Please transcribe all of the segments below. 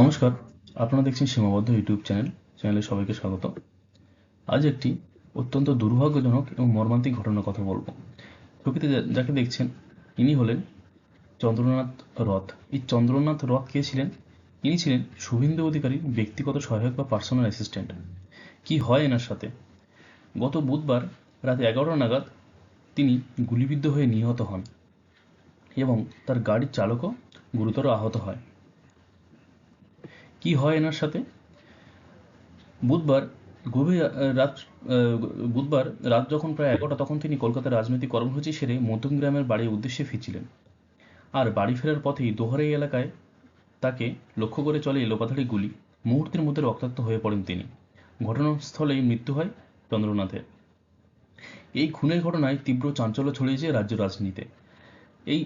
নমস্কার, আপনারা দেখছেন সীমাবদ্ধ ইউটিউব চ্যানেলে সবাইকে স্বাগত। আজ একটি অত্যন্ত দুর্ভাগ্যজনক এবং মর্মান্তিক ঘটনার কথা বলবো। ছবিতে যাকে দেখছেন ইনি হলেন চন্দ্রনাথ রথ। এই চন্দ্রনাথ রথ কে ছিলেন? ইনি ছিলেন শুভেন্দু অধিকারীর ব্যক্তিগত সহায়ক বা পার্সোনাল অ্যাসিস্ট্যান্ট। কি হয় এনার সাথে? গত বুধবার রাত 11টা নাগাদ তিনি গুলিবিদ্ধ হয়ে নিহত হন এবং তার গাড়ির চালকও গুরুতর আহত হয়। কি হয় এনার সাথে? বুধবার গভীর রাত বুধবার রাত যখন প্রায় 11টা তখন তিনি কলকাতার রাজনৈতিক কর্মসূচি সেরে মধ্যমগ্রামের বাড়ির উদ্দেশ্যে ফিরছিলেন। আর বাড়ি ফেরার পথেই দোহারে এলাকায় তাকে লক্ষ্য করে চলে এলোপাথারি গুলি। মুহূর্তের মধ্যে রক্তাক্ত হয়ে পড়েন তিনি। ঘটনাস্থলেই মৃত্যু হয় চন্দ্রনাথের। এই খুনের ঘটনায় তীব্র চাঞ্চল্য ছড়িয়েছে রাজ্য রাজনীতিতে। এই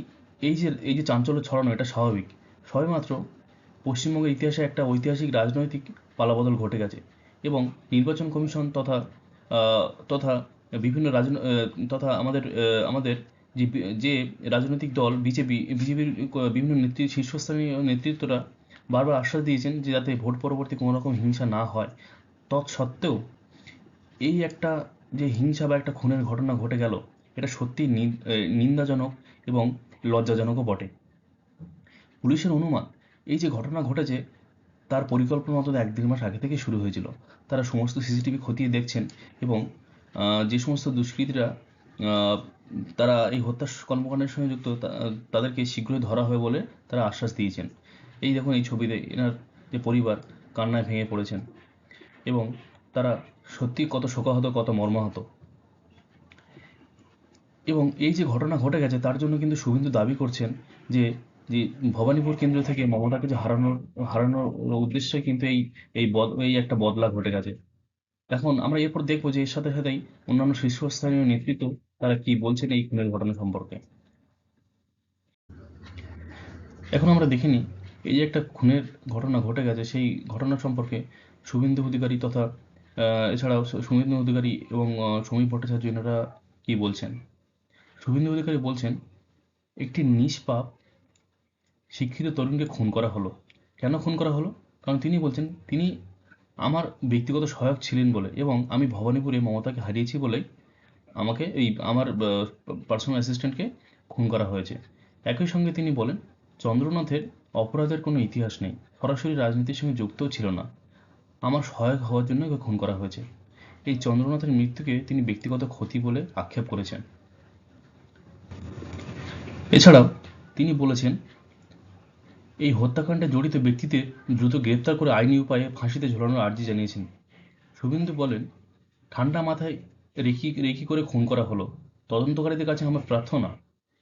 এই যে চাঞ্চল্য ছড়ানো এটা স্বাভাবিক। সবেমাত্র পশ্চিমবঙ্গের ইতিহাসে একটা ঐতিহাসিক রাজনৈতিক পালাবদল ঘটে গেছে এবং নির্বাচন কমিশন তথা বিভিন্ন তথা আমাদের যে রাজনৈতিক দল বিজেপির বিভিন্ন শীর্ষস্থানীয় নেতৃত্বরা বারবার আশ্বাস দিয়েছেন যে যাতে ভোট পরবর্তী কোনো রকম হিংসা না হয়। তৎসত্ত্বেও এই একটা যে হিংসা বা একটা খুনের ঘটনা ঘটে গেল, এটা সত্যিই নিন্দাজনক এবং লজ্জাজনকও বটে। পুলিশের অনুমান, এই যে ঘটনা ঘটেছে তার পরিকল্পনা অন্তত 1-1.5 মাস আগে থেকে শুরু হয়েছিল। তারা সমস্ত সিসিটিভি খতিয়ে দেখছেন এবং যে সমস্ত দুষ্কৃতীরা তারা এই হত্যা কর্মকাণ্ডের সঙ্গে যুক্ত তাদেরকে শীঘ্রই ধরা হবে বলে তারা আশ্বাস দিয়েছেন। এই দেখুন এই ছবিতে এনার যে পরিবার কান্নায় ভেঙে পড়েছেন এবং তারা সত্যি কত শোকাহত, কত মর্মাহত। এবং এই যে ঘটনা ঘটে গেছে তার জন্য কিন্তু শুভেন্দু দাবি করছেন যে যে ভবানীপুর কেন্দ্র থেকে মমতাকে যে হারানোর উদ্দেশ্যে কিন্তু এই একটা বদলা ঘটে গেছে। এখন আমরা এরপর দেখবো যে এর সাথে সাথেই অন্যান্য শীর্ষস্থানীয় নেতৃত্ব তারা কি বলছেন এই খুনের ঘটনা সম্পর্কে। এখন আমরা দেখে নিই এই যে একটা খুনের ঘটনা ঘটে গেছে সেই ঘটনা সম্পর্কে শুভেন্দু অধিকারী তথা এছাড়াও শুভেন্দু অধিকারী এবং সমীর ভট্টাচার্য এনারা কি বলছেন। শুভেন্দু অধিকারী বলছেন, একটি নিষ্পাপ শিক্ষিত তরুণকে খুন করা হলো। কেন খুন করা হলো? কারণ তিনি বলছেন তিনি আমার ব্যক্তিগত সহায়ক ছিলেন বলে এবং আমি ভবানীপুরে মমতাকে হারিয়েছি বলেই আমাকে আমার পার্সোনাল অ্যাসিস্ট্যান্টকে খুন করা হয়েছে। একই সঙ্গে তিনি বলেন, চন্দ্রনাথের অপরাধের কোনো ইতিহাস নেই, সরাসরি রাজনীতির সঙ্গে যুক্তও ছিল না, আমার সহায়ক হওয়ার জন্য ওকে খুন করা হয়েছে। এই চন্দ্রনাথের মৃত্যুকে তিনি ব্যক্তিগত ক্ষতি বলে আক্ষেপ করেছেন। এছাড়াও তিনি বলেছেন, এই হত্যাকাণ্ডে জড়িত ব্যক্তিদের দ্রুত গ্রেপ্তার করে আইনি উপায়ে ফাঁসিতে ঝোলানোর আর্জি জানিয়েছেন। শুভেন্দু বলেন, ঠান্ডা মাথায় রেকি করে খুন করা হলো। তদন্তকারীদের কাছে আমার প্রার্থনা,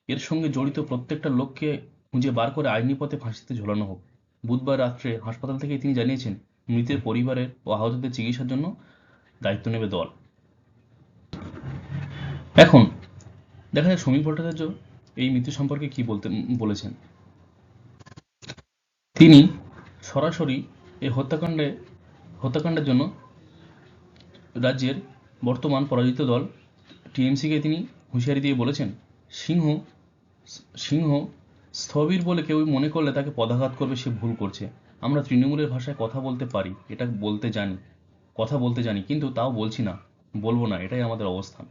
এর সঙ্গে জড়িত প্রত্যেকটা লোককে খুঁজে বার করে আইনি পথে ফাঁসিতে ঝোলানো হোক। বুধবার রাত্রে হাসপাতাল থেকে তিনি জানিয়েছেন মৃতের পরিবারের ও আহতদের চিকিৎসার জন্য দায়িত্ব নেবে দল। এখন দেখা যায় সমীর ভট্টাচার্য এই মৃত্যু সম্পর্কে কি বলেছেন। তিনি সরাসরি এই হত্যাকাণ্ডের জন্য রাজ্যের বর্তমান পরাজিত দল টিএমসিকে তিনি হুঁশিয়ারি দিয়ে বলেছেন, সিংহ সিংহ স্থবির বলে কেউ মনে করলে তাকে পদাঘাত করবে, সে ভুল করছে। আমরা তৃণমূলের ভাষায় কথা বলতে পারি, এটা কথা বলতে জানি, কিন্তু তাও বলছি না, বলবো না, এটাই আমাদের অবস্থান।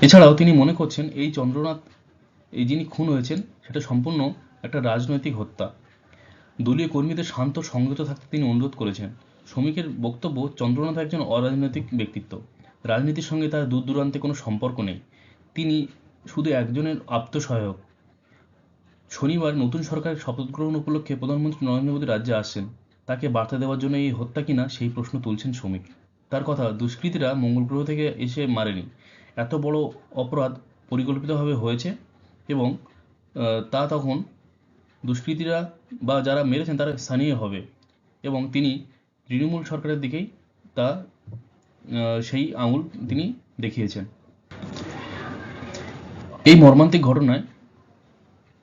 এছাড়াও তিনি মনে করছেন এই যিনি খুন হয়েছেন সেটা সম্পূর্ণ একটা রাজনৈতিক হত্যা। দলীয় কর্মীদের শান্ত সংযত থাকতে তিনি অনুরোধ করেছেন। শ্রমিকের বক্তব্য, চন্দ্রনাথ একজন অরাজনৈতিক ব্যক্তিত্ব, রাজনীতির সঙ্গে তার দূর দূরান্তে কোনো সম্পর্ক নেই, তিনি শুধু একজনের আত্মসহায়ক। শনিবার নতুন সরকারের শপথ গ্রহণ উপলক্ষে প্রধানমন্ত্রী নরেন্দ্র মোদী রাজ্যে আসছেন, তাকে বার্তা দেওয়ার জন্য এই হত্যা কিনা সেই প্রশ্ন তুলছেন শ্রমিক। তার কথা, দুষ্কৃতীরা মঙ্গল গ্রহ থেকে এসে মারেনি, এত বড় অপরাধ পরিকল্পিতভাবে হয়েছে এবং তা তখন দুষ্কৃতীরা বা যারা মেরেছেন তারা স্থানীয় হবে এবং তিনি তৃণমূল সরকারের দিকেই তা সেই আঙুল তিনি দেখিয়েছেন। এই মর্মান্তিক ঘটনায়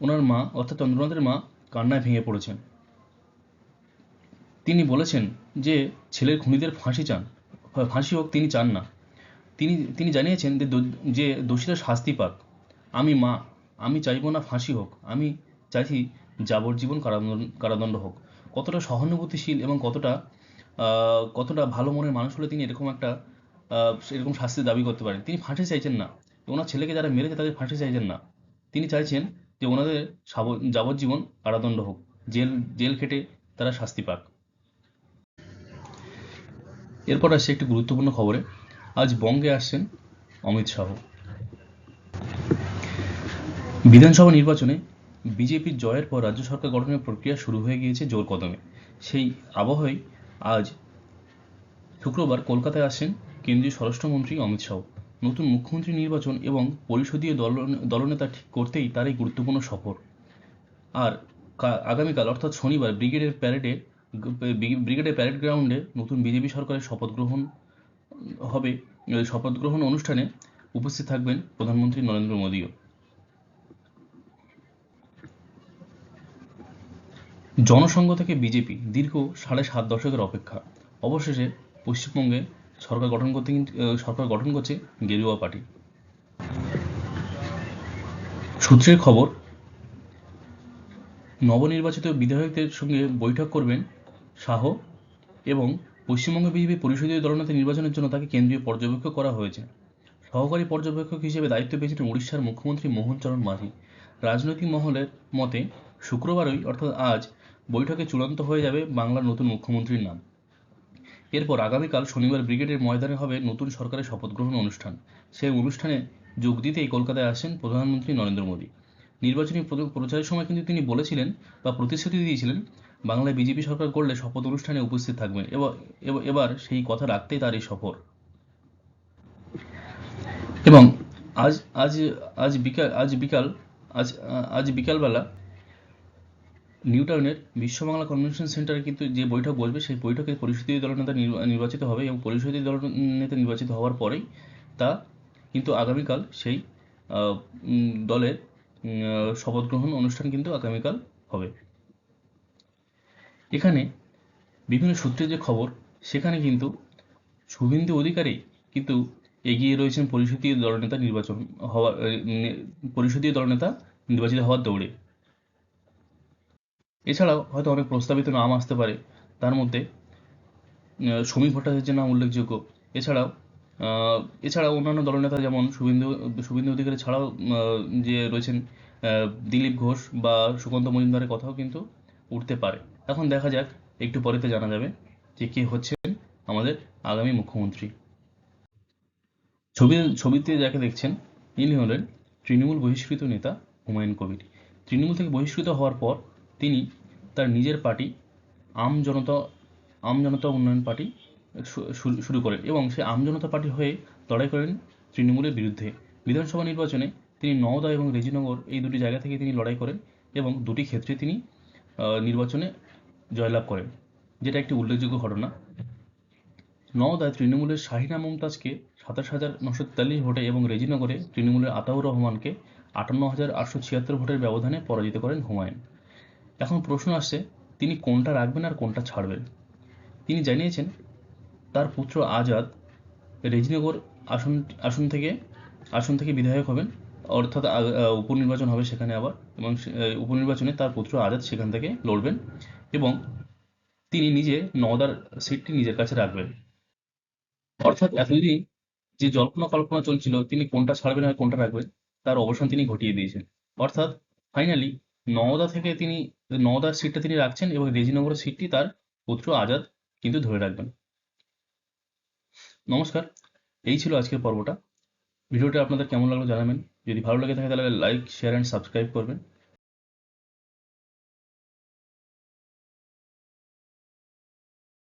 ওনার মা অর্থাৎ চন্দ্রনাথের মা কান্নায় ভেঙে পড়েছেন। তিনি বলেছেন যে ছেলের খুনিদের ফাঁসি হোক তিনি চান না। তিনি জানিয়েছেন যে দোষীরা শাস্তি পাক। আমি চাইবো না ফাঁসি হোক, আমি চাইছি যাবজ্জীবন কারাদণ্ড হোক। কতটা সহানুভূতিশীল এবং কতটা ভালো মনের মানুষ হলে তিনি এরকম শাস্তি দাবি করতে পারেন। তিনি ফাঁসি চাইছেন না, ওনার ছেলেকে যারা মেরেছে তাদের ফাঁসি চাইছেন না, তিনি চাইছেন যে ওনাদের যাবজ্জীবন কারাদণ্ড হোক, জেল খেটে তারা শাস্তি পাক। এরপর আসছে একটি গুরুত্বপূর্ণ খবরে। আজ বঙ্গে আসছেন অমিত শাহ। বিধানসভা নির্বাচনে বিজেপির জয়ের পর রাজ্য সরকার গঠনের প্রক্রিয়া শুরু হয়ে গিয়েছে জোর কদমে। সেই আবহে আজ শুক্রবার কলকাতায় আসেন কেন্দ্রীয় স্বরাষ্ট্রমন্ত্রী অমিত শাহ। নতুন মুখ্যমন্ত্রী নির্বাচন এবং পরিষদীয় দলনেতা ঠিক করতেই তার এই গুরুত্বপূর্ণ সফর। আর আগামীকাল অর্থাৎ শনিবার ব্রিগেডের প্যারেড গ্রাউন্ডে নতুন বিজেপি সরকারের শপথ গ্রহণ অনুষ্ঠানে উপস্থিত থাকবেন প্রধানমন্ত্রী নরেন্দ্র মোদীও। জনসংঘ থেকে বিজেপি দীর্ঘ 7.5 দশকের অপেক্ষা, অবশেষে পশ্চিমবঙ্গে সরকার গঠন করছে গেরুয়া পার্টি। সূত্রের খবর, নবনির্বাচিত বিধায়কদের সঙ্গে বৈঠক করবেন শাহ এবং পশ্চিমবঙ্গ বিজেপি পরিষদীয় দলনেতা নির্বাচনের জন্য তাকে কেন্দ্রীয় পর্যবেক্ষক করা হয়েছে। সহকারী পর্যবেক্ষক হিসেবে দায়িত্ব পেয়েছিলেন উড়িষ্যার মুখ্যমন্ত্রী মোহন চরণ মাঝি। রাজনৈতিক মহলের মতে শুক্রবারই অর্থাৎ আজ বৈঠকে চূড়ান্ত হয়ে যাবে বাংলার নতুন মুখ্যমন্ত্রীর নাম। এরপর আগামীকাল শনিবার ব্রিগেডের ময়দানে হবে নতুন সরকারের শপথ গ্রহণ অনুষ্ঠান। সেই অনুষ্ঠানে যোগ দিতেই কলকাতায় আসেন প্রধানমন্ত্রী নরেন্দ্র মোদী। নির্বাচনী প্রচারের সময় কিন্তু তিনি বলেছিলেন বা প্রতিশ্রুতি দিয়েছিলেন বাংলায় বিজেপি সরকার করলে শপথ অনুষ্ঠানে উপস্থিত থাকবেন। এবার সেই কথা রাখতেই তার এই সফর। এবং আজ আজ আজ বিকাল আজ বিকাল আজ আজ বিকালবেলা নিউ টাউনের বিশ্ববাংলা কনভেনশন সেন্টারে কিন্তু যে বৈঠক বসবে সেই বৈঠকে পরিষদীয় দলনেতা নির্বাচিত হবে এবং পরিষদীয় দলনেতা নির্বাচিত হওয়ার পরেই তা কিন্তু আগামীকাল সেই দলের শপথ গ্রহণ অনুষ্ঠান কিন্তু আগামীকাল হবে। এখানে বিভিন্ন সূত্রে যে খবর, সেখানে কিন্তু শুভেন্দু অধিকারী কিন্তু এগিয়ে রয়েছেন পরিষদীয় দলনেতা নির্বাচিত হওয়ার দৌড়ে। এছাড়াও হয়তো অনেক প্রস্তাবিত নাম আসতে পারে, তার মধ্যে সমীর ভট্টাচার্যের নাম উল্লেখযোগ্য। এছাড়াও অন্যান্য দলনেতা যেমন শুভেন্দু অধিকারী ছাড়াও যে রয়েছেন দিলীপ ঘোষ বা সুকান্ত মজুমদারের কথাও কিন্তু উঠতে পারে। এখন দেখা যাক, একটু পরেতে জানা যাবে যে কে হচ্ছেন আমাদের আগামী মুখ্যমন্ত্রী। ছবিতে যাকে দেখছেন ইনি হলেন তৃণমূল বহিষ্কৃত নেতা হুমায়ুন কবির। তৃণমূল থেকে বহিষ্কৃত হওয়ার পর তিনি তার নিজের পার্টি আম জনতা উন্নয়ন পার্টি শুরু করেন এবং সে আম জনতা পার্টি হয়ে লড়াই করেন তৃণমূলের বিরুদ্ধে। বিধানসভা নির্বাচনে তিনি নওদা এবং রেজিনগর এই দুটি জায়গা থেকে তিনি লড়াই করেন এবং দুটি ক্ষেত্রে তিনি নির্বাচনে জয়লাভ করেন, যেটা একটি উল্লেখযোগ্য ঘটনা। নওদায় তৃণমূলের শাহিনা মুমতাজকে 27,943 ভোটে এবং রেজিনগরে তৃণমূলের আতাউর রহমানকে 58,876 ভোটের ব্যবধানে পরাজিত করেন হুমায়ুন। এখন প্রশ্ন আসছে, তিনি কোনটা রাখবেন আর কোনটা ছাড়বেন। তিনি জানিয়েছেন তার পুত্র আজাদ রেজিনগর আসন থেকে বিধায়ক হবেন, অর্থাৎ উপনির্বাচন হবে সেখানে আবার, এবং উপনির্বাচনে তার পুত্র আজাদ সেখান থেকে লড়বেন এবং তিনি নিজে নওদার সিটটি নিজের কাছে রাখবেন। অর্থাৎ এতদিন যে জল্পনা কল্পনা চলছিল তিনি কোনটা ছাড়বেন আর কোনটা রাখবেন, তার অবসান তিনি ঘটিয়ে দিয়েছেন। অর্থাৎ ফাইনালি নওদার সিটটা তিনি রাখছেন এবং রেজিনগরের সিটটি তার পুত্র আজাদ কিন্তু ধরে রাখবেন। নমস্কার, এই ছিল আজকের পর্বটা। ভিডিওটা আপনাদের কেমন লাগলো জানাবেন। যদি ভালো লাগে থাকে তাহলে লাইক, শেয়ার অ্যান্ড সাবস্ক্রাইব করবেন।